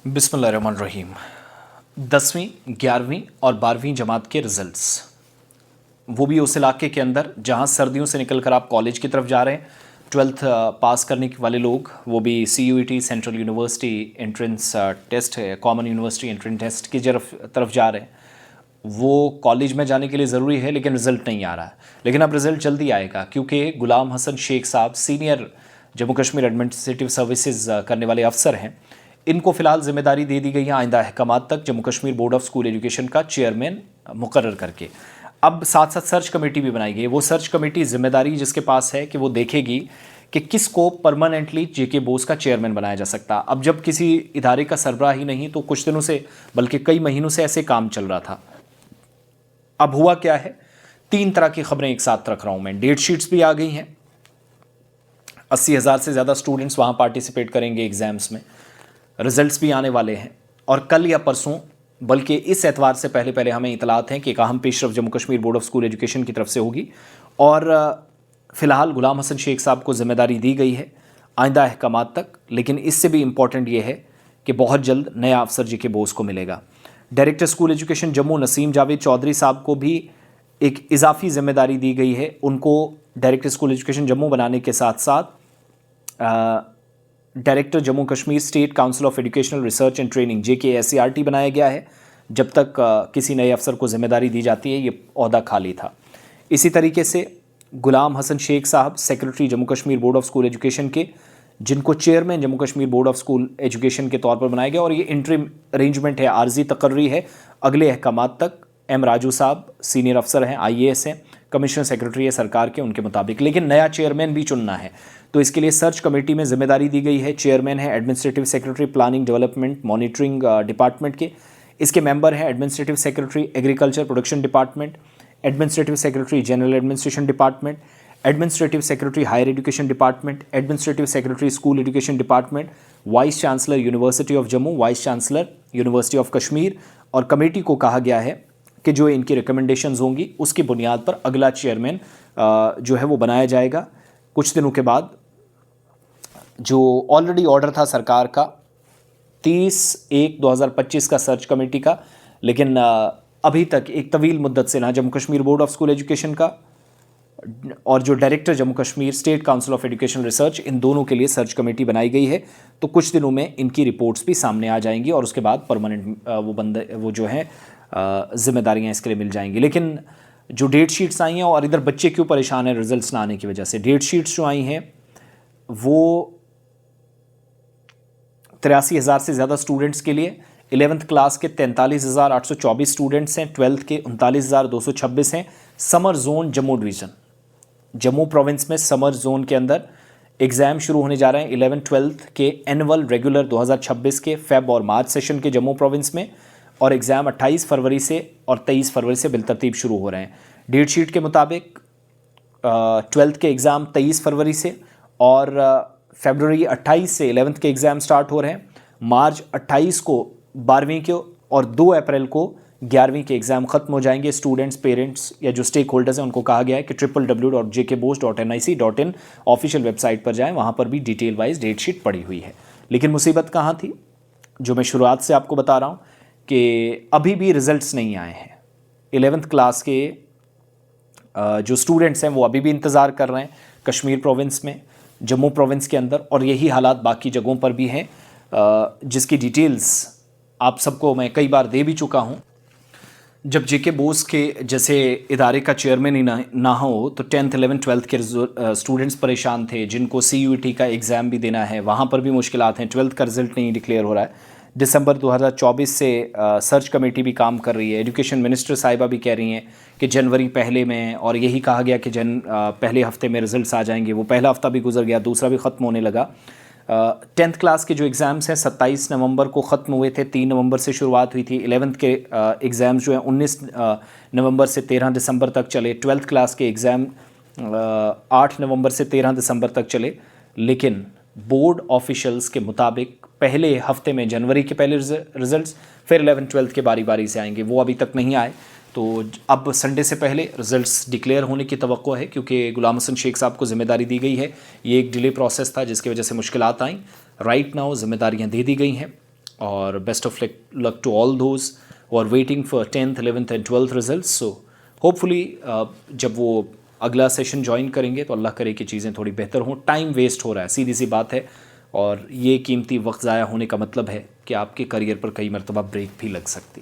बिस्मिल्लाहिर्रहमानिर्रहीम। 10वीं 11वीं और 12वीं जमात के रिजल्ट्स, वो भी उस इलाके के अंदर जहां सर्दियों से निकल कर आप कॉलेज की तरफ जा रहे हैं। 12th पास करने वाले लोग, वो भी CUET central university entrance test है, कॉमन यूनिवर्सिटी एंट्रेंस टेस्ट की तरफ जा रहे हैं। वो कॉलेज में जाने के लिए ज़रूरी है, लेकिन रिज़ल्ट नहीं आ रहा है। लेकिन अब रिज़ल्ट जल्दी आएगा, क्योंकि गुलाम हसन शेख साहब senior Jammu Kashmir administrative services करने वाले अफसर हैं। इनको फ़िलहाल जिम्मेदारी दे दी गई है आइंदा अहकामात तक Jammu Kashmir board of school education का चेयरमैन मुकर्रर करके। अब साथ साथ सर्च कमेटी भी बनाई गई है। वो सर्च कमेटी जिम्मेदारी जिसके पास है कि वो देखेगी कि किसको परमानेंटली JK बोस का चेयरमैन बनाया जा सकता। अब जब किसी इदारे का सरबराह ही नहीं, तो कुछ दिनों से बल्कि कई महीनों से ऐसे काम चल रहा था। अब हुआ क्या है, 3 तरह की खबरें एक साथ रख रहा हूं मैं। डेट शीट्स भी आ गई हैं, 80,000 से ज़्यादा स्टूडेंट्स वहां पार्टिसिपेट करेंगे एग्जाम्स में। रिजल्ट्स भी आने वाले हैं, और कल या परसों, बल्कि इस एतवार से पहले पहले हमें इतलात हैं कि एक अहम पेशरफ Jammu Kashmir board of school education की तरफ से होगी। और फ़िलहाल गुलाम हसन शेख साहब को जिम्मेदारी दी गई है आइंदा अहकामात तक। लेकिन इससे भी इम्पॉर्टेंट ये है कि बहुत जल्द नया अफसर JK बोस को मिलेगा। Director school education Jammu Naseem Javed Chaudhary साहब को भी एक इजाफी जिम्मेदारी दी गई है। उनको डायरेक्टर स्कूल एजुकेशन जम्मू बनाने के साथ साथ director Jammu Kashmir state council of educational research and training JKSCRT बनाया गया है। जब तक किसी नए अफसर को जिम्मेदारी दी जाती है, ये ओहदा खाली था। इसी तरीके से गुलाम हसन शेख साहब secretary Jammu Kashmir board of school education के, जिनको chairman Jammu Kashmir board of school education के तौर पर बनाया गया। और ये इंटरिम अरेंजमेंट है, आर्जी तकर्री है अगले अहकामात तक। M राजू साहब सीनियर अफसर हैं, IAS हैं, कमिश्नर सेक्रेटरी है सरकार के, उनके मुताबिक। लेकिन नया चेयरमैन भी चुनना है, तो इसके लिए सर्च कमेटी में जिम्मेदारी दी गई है। चेयरमैन है administrative secretary planning development monitoring department के। इसके मेंबर हैं administrative secretary agriculture production department, administrative secretary general administration department, administrative secretary higher education department, administrative secretary school education department, vice chancellor university of Jammu, vice chancellor university of Kashmir. और committee को कहा गया है कि जो इनकी रिकमेंडेशंस होंगी उसकी बुनियाद पर अगला चेयरमैन जो है वो बनाया जाएगा कुछ दिनों के बाद। जो ऑलरेडी ऑर्डर था सरकार का 30/1/2025 का सर्च कमेटी का, लेकिन अभी तक एक तवील मुद्दत से ना Jammu Kashmir board of school education का और जो director Jammu Kashmir state council of education research, इन दोनों के लिए सर्च कमेटी बनाई गई है। तो कुछ दिनों में इनकी रिपोर्ट्स भी सामने आ जाएंगी और उसके बाद परमानेंट वो जो है जिम्मेदारियां इसके लिए मिल जाएंगी। लेकिन जो डेट शीट्स आई हैं, और इधर बच्चे क्यों परेशान हैं रिजल्ट्स ना आने की वजह से, डेट शीट्स जो आई हैं वो 83,000 से ज़्यादा स्टूडेंट्स के लिए। 11th क्लास के 43,824 स्टूडेंट्स हैं, 12th के 39,226 हैं। Summer zone Jammu division, Jammu province में समर जोन के अंदर एग्ज़ाम शुरू होने जा रहे हैं 11th-12th के एनुअल रेगुलर 2026 के फेब और मार्च सेशन के जम्मू प्रोविंस में। और एग्ज़ाम 28 फरवरी से और 23 फरवरी से बिलतरतीब शुरू हो रहे हैं। डेट शीट के मुताबिक 12th के एग्ज़ाम 23 फरवरी से, और फरवरी 28 से 11th के एग्ज़ाम स्टार्ट हो रहे हैं। मार्च 28 को 12वीं के, और 2 अप्रैल को 11वीं के एग्ज़ाम ख़त्म हो जाएंगे। स्टूडेंट्स, पेरेंट्स या जो स्टेक होल्डर्स हैं उनको कहा गया है कि www.jkbos.nic.in ऑफिशियल वेबसाइट पर जाएं, वहाँ पर भी डिटेल वाइज डेट शीट पड़ी हुई है। लेकिन मुसीबत कहाँ थी, जो मैं शुरुआत से आपको बता रहा हूँ कि अभी भी रिज़ल्ट्स नहीं आए हैं। 11th क्लास के जो स्टूडेंट्स हैं वो अभी भी इंतज़ार कर रहे हैं कश्मीर प्रोविंस में, जम्मू प्रोविंस के अंदर, और यही हालात बाकी जगहों पर भी हैं, जिसकी डिटेल्स आप सबको मैं कई बार दे भी चुका हूं। जब JK बोस के जैसे इदारे का चेयरमैन ही ना हो, तो 10th 11th 12th के स्टूडेंट्स परेशान थे, जिनको CUET का एग्ज़ाम भी देना है, वहाँ पर भी मुश्किलात हैं। 12th का रिज़ल्ट नहीं डिक्लेयर हो रहा है। दिसंबर 2024 से सर्च कमेटी भी काम कर रही है। एजुकेशन मिनिस्टर साहिबा भी कह रही हैं कि जनवरी पहले में, और यही कहा गया कि पहले हफ्ते में रिजल्ट्स आ जाएंगे। वो पहला हफ्ता भी गुजर गया, दूसरा भी ख़त्म होने लगा। 10th क्लास के जो एग्ज़ाम्स हैं 27 नवंबर को ख़त्म हुए थे, 3 नवंबर से शुरुआत हुई थी। 11th के एग्ज़ाम्स जो हैं 19 नवंबर से 13 दिसंबर तक चले। 12th क्लास के एग्ज़ाम 8 नवंबर से 13 दिसंबर तक चले। लेकिन बोर्ड ऑफिशियल्स के मुताबिक पहले हफ्ते में जनवरी के पहले रिजल्ट्स, फिर 11th-12th के बारी बारी से आएंगे, वो अभी तक नहीं आए। तो अब संडे से पहले रिजल्ट्स डिक्लेयर होने की तवक्को है, क्योंकि गुलाम हसन शेख साहब को जिम्मेदारी दी गई है। ये एक डिले प्रोसेस था जिसकी वजह से मुश्किलात आई। राइट नाउ जिम्मेदारियां दे दी गई हैं। और best of luck to all those और waiting for 10th 11th and 12th results. So hopefully जब वो अगला सेशन ज्वाइन करेंगे तो अल्लाह करे कि चीज़ें थोड़ी बेहतर हों। टाइम वेस्ट हो रहा है, सीधी सी बात है, और ये कीमती वक्त ज़ाया होने का मतलब है कि आपके करियर पर कई मरतबा ब्रेक भी लग सकती है।